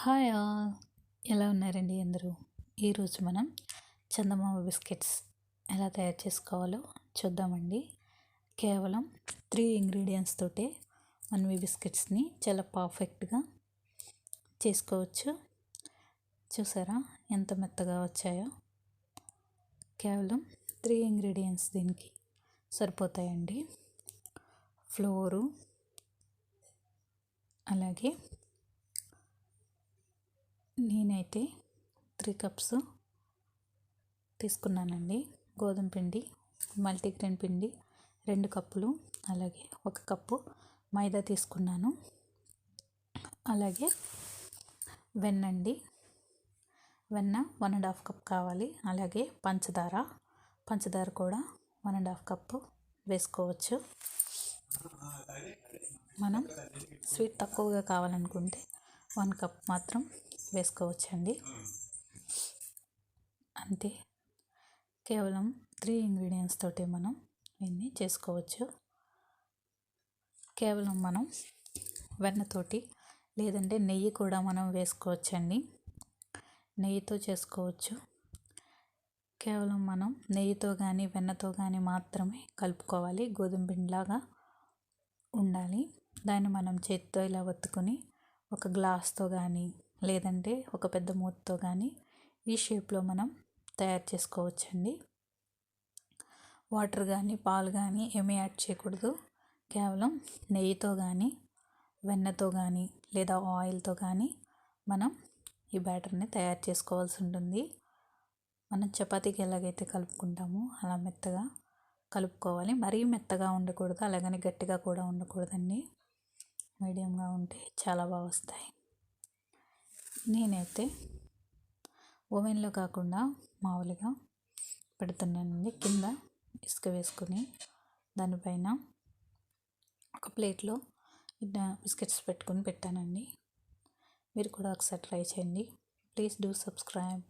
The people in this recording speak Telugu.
హాయ్ ఆల్, ఎలా ఉన్నారండి అందరూ? ఈరోజు మనం చందమామ బిస్కెట్స్ ఎలా తయారు చేసుకోవాలో చూద్దామండి. కేవలం 3 ఇంగ్రీడియంట్స్ తోటే మనం ఈ బిస్కెట్స్ని చాలా పర్ఫెక్ట్గా చేసుకోవచ్చు. చూసారా ఎంత మెత్తగా వచ్చాయో? కేవలం 3 ఇంగ్రీడియంట్స్ దీనికి సరిపోతాయండి. ఫ్లోరు, అలాగే నేనైతే 3 కప్స్ తీసుకున్నానండి. గోధుమ పిండి, మల్టీగ్రెయిన్ పిండి 2 కప్పులు, అలాగే 1 కప్పు మైదా తీసుకున్నాను. అలాగే వెన్న అండి, వెన్న 1.5 కప్ కావాలి. అలాగే పంచదార కూడా 1.5 కప్పు వేసుకోవచ్చు. మనం స్వీట్ తక్కువగా కావాలనుకుంటే 1 కప్ మాత్రం వేసుకోవచ్చండి. అంతే, కేవలం 3 ఇంగ్రీడియంట్స్ తోటి మనం దీన్ని చేసుకోవచ్చు. కేవలం మనం వెన్నతోటి లేదంటే నెయ్యి కూడా మనం వేసుకోవచ్చండి. నెయ్యితో చేసుకోవచ్చు. కేవలం మనం నెయ్యితో కానీ వెన్నతో కానీ మాత్రమే కలుపుకోవాలి. గోధుమ పిండిలాగా ఉండాలి. దాన్ని మనం చేతితో ఇలా ఒత్తుకొని ఒక గ్లాస్తో కానీ లేదంటే ఒక పెద్ద మూతతో కానీ ఈ షేప్లో మనం తయారు చేసుకోవచ్చండి. వాటర్ కానీ పాలు కానీ ఏమీ యాడ్ చేయకూడదు. కేవలం నెయ్యితో కానీ వెన్నతో కానీ లేదా ఆయిల్తో కానీ మనం ఈ బ్యాటర్ని తయారు చేసుకోవాల్సి ఉంటుంది. మనం చపాతీకి ఎలాగైతే కలుపుకుంటామో అలా మెత్తగా కలుపుకోవాలి. మరీ మెత్తగా ఉండకూడదు, అలాగని గట్టిగా కూడా ఉండకూడదండి. మీడియంగా ఉంటే చాలా బాగా వస్తాయి. నేనైతే ఓవెన్లో కాకుండా మామూలుగా పెడుతున్నానండి. కింద ఇసుక వేసుకొని దానిపైన ఒక ప్లేట్లో బిస్కెట్స్ పెట్టుకొని పెట్టానండి. మీరు కూడా ఒకసారి ట్రై చేయండి. Please do subscribe.